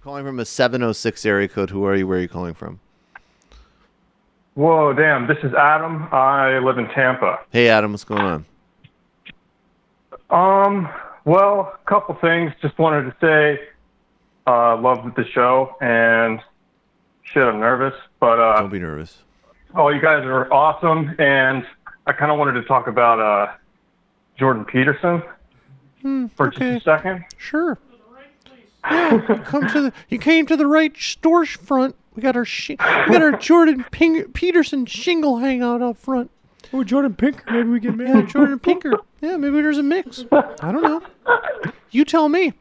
Calling from a 706 area code. Who are you? Where are you calling from? Whoa, damn. This is Adam. I live in Tampa. Hey, Adam. What's going on? Well, a couple things. Just wanted to say, love the show, and shit, I'm nervous, but don't be nervous. Oh, you guys are awesome, and I kind of wanted to talk about Jordan Peterson for just a second. Sure. Yeah, you came to the right storefront. We got our Jordan Peterson shingle hangout up front. Oh, Jordan Pinker. Maybe we get married. Yeah, Jordan Pinker. Yeah, maybe there's a mix. I don't know. You tell me.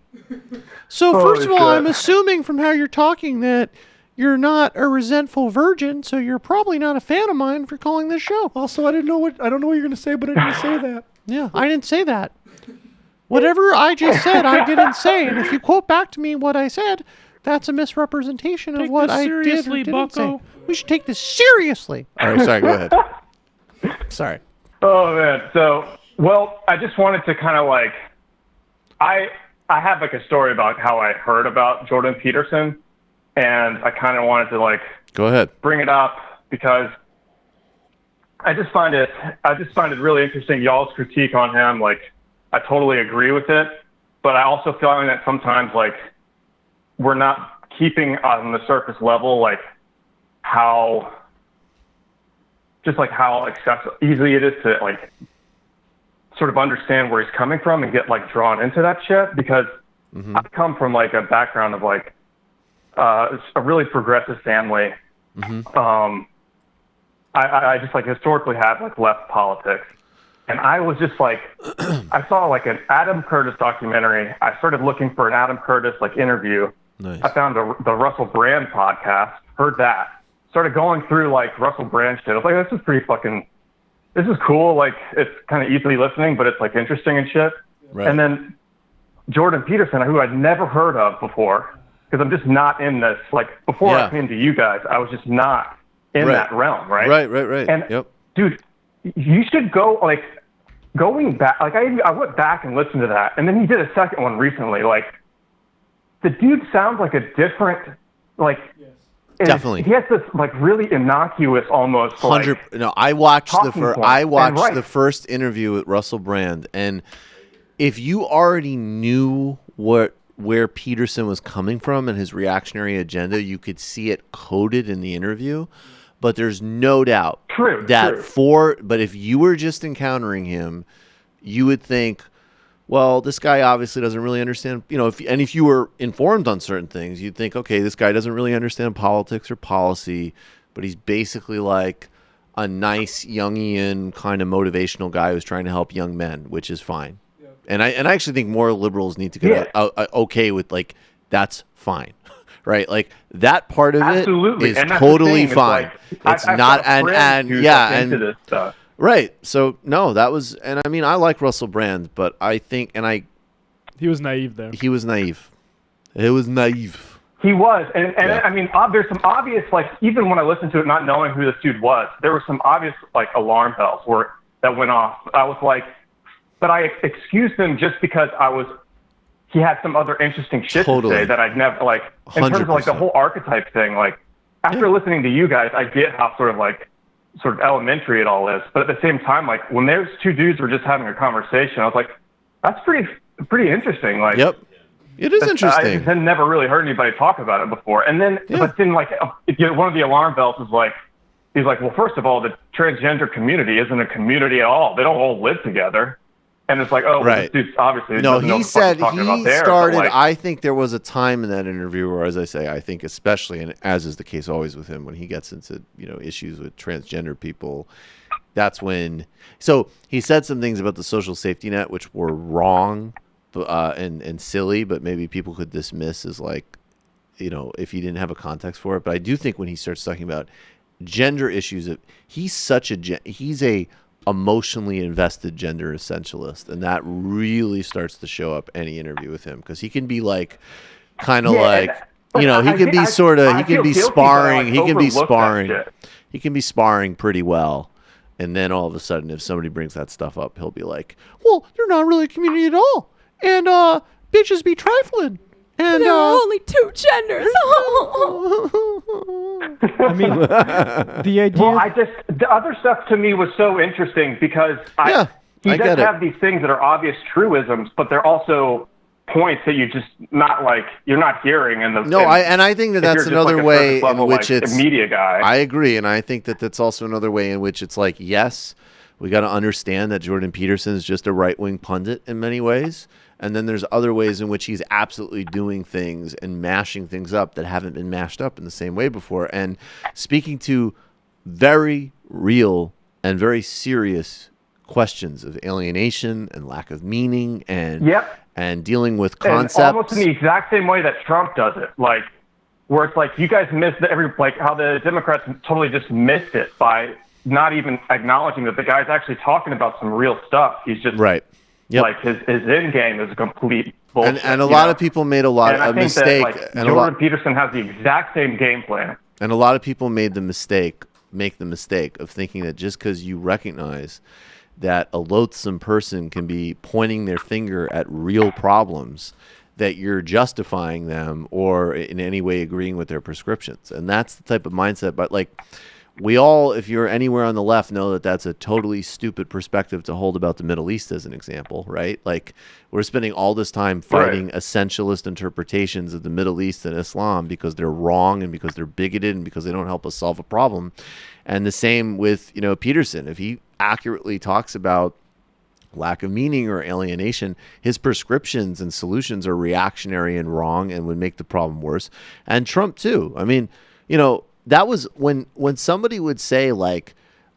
So first of all, I'm assuming from how you're talking that you're not a resentful virgin, so you're probably not a fan of mine for calling this show. Also, I don't know what you're going to say, but I didn't say that. Yeah, I didn't say that. Whatever I just said, I didn't say. And if you quote back to me what I said, that's a misrepresentation of what I did or didn't say. We should take this seriously. All right, sorry, go ahead. Sorry. Oh, man. So, well, I just wanted to kind of like, I have like a story about how I heard about Jordan Peterson, and I kind of wanted to like, go ahead, bring it up because I just find it really interesting. Y'all's critique on him, like, I totally agree with it, but I also feel that sometimes like we're not keeping on the surface level, like how easy it is to like sort of understand where he's coming from and get like drawn into that shit, because I come from like a background of like a really progressive family. I just like historically have like left politics. And I was just like, I saw like an Adam Curtis documentary. I started looking for an Adam Curtis like interview. Nice. I found the Russell Brand podcast, heard that, started going through like Russell Brand shit. I was like, this is cool. Like it's kind of easily listening, but it's like interesting and shit. Right. And then Jordan Peterson, who I'd never heard of before, because I'm just not in this, like before I came to you guys, I was just not in that realm. Right. Right. And dude, you should go, like, going back, like, I went back and listened to that, and then he did a second one recently. Like, the dude sounds like a different, like, definitely. He has this, like, really innocuous almost, 100. Like, no, I watched the first interview with Russell Brand, and if you already knew where Peterson was coming from and his reactionary agenda, you could see it coded in the interview. But there's no doubt but if you were just encountering him, you would think, well, this guy obviously doesn't really understand, if you were informed on certain things, you'd think, okay, this guy doesn't really understand politics or policy, but he's basically like a nice Jungian kind of motivational guy who's trying to help young men, which is fine. Yeah. And I actually think more liberals need to get okay with like, that's fine. Right, like that part of it is totally fine. It's not, into this stuff. Right. So no, that was, and I mean, I like Russell Brand, but I think, he was naive there. He was naive. It was naive. He was, and I mean, there's some obvious, like, even when I listened to it, not knowing who this dude was, there were some obvious like alarm bells that went off. I was like, but I excused him just because he had some other interesting shit to say that I'd never, like, in 100%. Terms of like the whole archetype thing. Like after listening to you guys, I get how sort of elementary it all is. But at the same time, like when there's two dudes who are just having a conversation, I was like, that's pretty interesting. Like, yep, it is interesting. I had never really heard anybody talk about it before. And then, but then like one of the alarm bells is like, he's like, well, first of all, the transgender community isn't a community at all. They don't all live together. And it's like, this dude's obviously he said he started. Like, I think there was a time in that interview where, as I say, I think especially, and as is the case always with him, when he gets into issues with transgender people, that's when. So he said some things about the social safety net which were wrong, and silly, but maybe people could dismiss as like, if he didn't have a context for it. But I do think when he starts talking about gender issues, he's a emotionally invested gender essentialist, and that really starts to show up any interview with him, because he can be like he can be sparring pretty well, and then all of a sudden if somebody brings that stuff up, he'll be like, well, they're not really a community at all, and bitches be trifling. And there are only 2 genders. I mean, the idea. Well, the other stuff to me was so interesting because he does have these things that are obvious truisms, but they're also points that you're not hearing. I think that's another way in which it's a media guy. I agree, and I think that's also another way in which it's like, yes, we got to understand that Jordan Peterson is just a right-wing pundit in many ways. And then there's other ways in which he's absolutely doing things and mashing things up that haven't been mashed up in the same way before. And speaking to very real and very serious questions of alienation and lack of meaning and dealing with concepts. And almost in the exact same way that Trump does it. Like, where it's like, you guys missed how the Democrats totally just missed it by not even acknowledging that the guy's actually talking about some real stuff. He's just right. Yep. Like his end game is a complete bullshit. And a lot of people made a lot of mistake. And Jordan Peterson has the exact same game plan. And a lot of people make the mistake of thinking that just because you recognize that a loathsome person can be pointing their finger at real problems, that you're justifying them or in any way agreeing with their prescriptions. And that's the type of mindset. But like, we all, if you're anywhere on the left, know that that's a totally stupid perspective to hold about the Middle East as an example, right? Like, we're spending all this time fighting essentialist interpretations of the Middle East and Islam because they're wrong and because they're bigoted and because they don't help us solve a problem. And the same with, Peterson. If he accurately talks about lack of meaning or alienation, his prescriptions and solutions are reactionary and wrong and would make the problem worse. And Trump too. I mean, that was when somebody would say, like,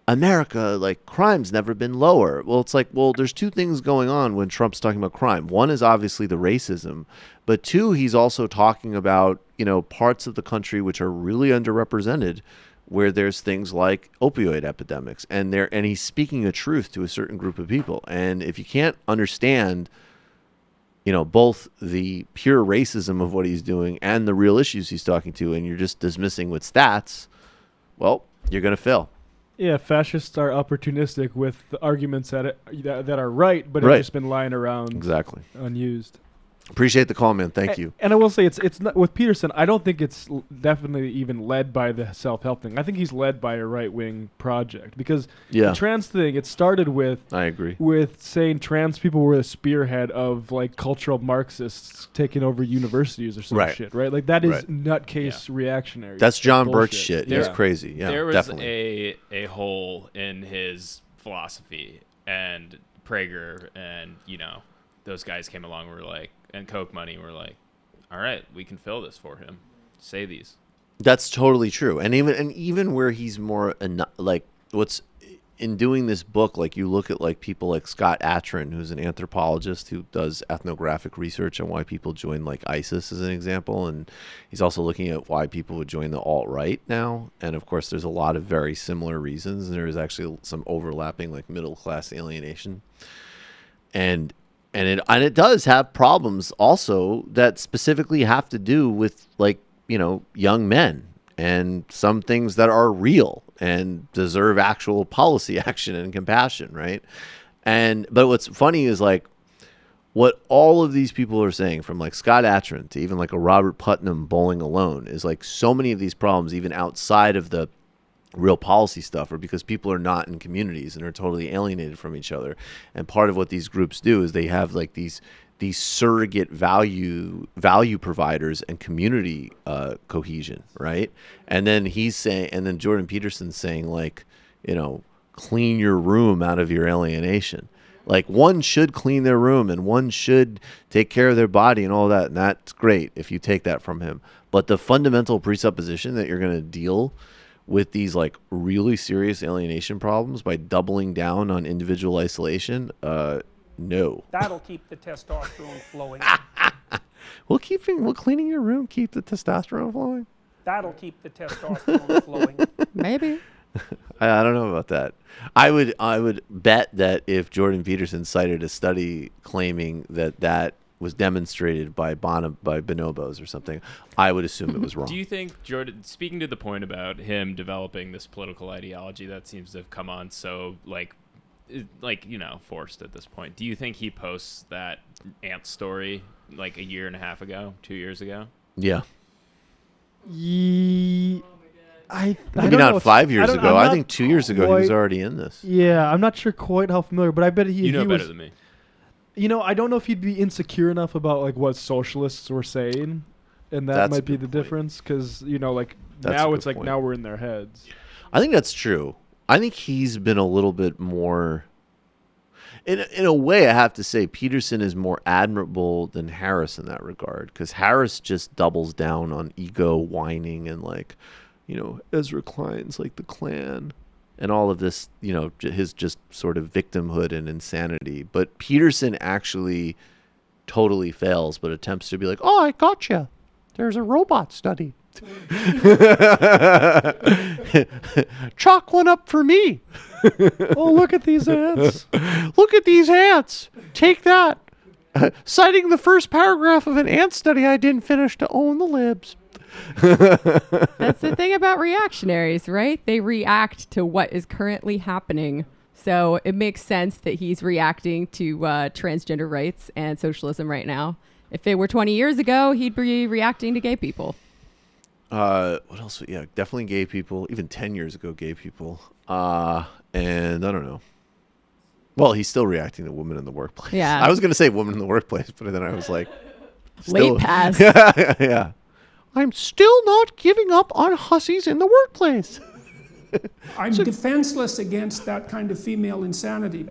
America, like, crime's never been lower. Well, it's like, well, there's 2 things going on when Trump's talking about crime. One is obviously the racism, but 2, he's also talking about, parts of the country which are really underrepresented, where there's things like opioid epidemics, and he's speaking a truth to a certain group of people. And if you can't understand both the pure racism of what he's doing and the real issues he's talking to, and you're just dismissing with stats, well, you're going to fail. Yeah, fascists are opportunistic with the arguments that are right, but have just been lying around unused. Appreciate the call, man. Thank you. And I will say, it's not with Peterson. I don't think it's definitely even led by the self-help thing. I think he's led by a right-wing project because the trans thing. It started with I agree with saying trans people were the spearhead of like cultural Marxists taking over universities or some shit, right? Like that is nutcase reactionary. That's John Birch shit. He's crazy. Yeah, there was definitely a hole in his philosophy, and Prager and those guys came along. Were like. And Coke Money were like, all right, we can fill this for him. Say these. That's totally true. And even where he's more like what's in doing this book, like you look at like people like Scott Atran, who's an anthropologist who does ethnographic research on why people join like ISIS as an example. And he's also looking at why people would join the alt-right now. And of course, there's a lot of very similar reasons. And there is actually some overlapping like middle-class alienation. And it does have problems also that specifically have to do with like, young men and some things that are real and deserve actual policy action and compassion, right? But what's funny is like what all of these people are saying, from like Scott Atran to even like a Robert Putnam bowling alone, is like so many of these problems, even outside of the real policy stuff, or because people are not in communities and are totally alienated from each other. And part of what these groups do is they have like these surrogate value providers and community cohesion, right? And then Jordan Peterson's saying like, clean your room out of your alienation. Like one should clean their room and one should take care of their body and all that. And that's great if you take that from him. But the fundamental presupposition that you're going to deal with these like really serious alienation problems by doubling down on individual isolation, no. That'll keep the testosterone flowing. Will cleaning your room keep the testosterone flowing? That'll keep the testosterone flowing. Maybe. I don't know about that. I would bet that if Jordan Peterson cited a study claiming that was demonstrated by bonobos or something, I would assume it was wrong. Do you think, Jordan, speaking to the point about him developing this political ideology that seems to have come on so forced at this point, do you think he posts that ant story like a year and a half ago, 2 years ago. Yeah. Maybe not 5 years ago. I think 2 years ago he was already in this. Yeah, I'm not sure quite how familiar, but I bet he better than me. I don't know if he'd be insecure enough about like what socialists were saying, and that might be the difference. Because now it's like now we're in their heads. I think that's true. I think he's been a little bit more. In a way, I have to say Peterson is more admirable than Harris in that regard, because Harris just doubles down on ego, whining, and Ezra Klein's like the Klan, and all of this, his just sort of victimhood and insanity. But Peterson actually totally fails, but attempts to be like, "Oh, I gotcha. There's a robot study. Chalk one up for me." Oh, look at these ants. Look at these ants. Take that. Citing the first paragraph of an ant study I didn't finish to own the libs. That's the thing about reactionaries, right? They react to what is currently happening. So it makes sense that he's reacting to transgender rights and socialism right now. If it were 20 years ago, he'd be reacting to gay people. What else? Yeah, definitely gay people. Even 10 years ago, gay people. And I don't know. Well, he's still reacting to women in the workplace. Yeah. I was going to say women in the workplace, but then I was like, late pass. Yeah. I'm still not giving up on hussies in the workplace. I'm defenseless against that kind of female insanity.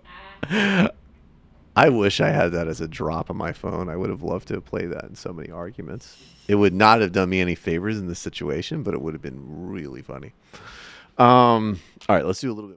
I wish I had that as a drop on my phone. I would have loved to play that in so many arguments. It would not have done me any favors in this situation, but it would have been really funny. All right, let's do a little bit more.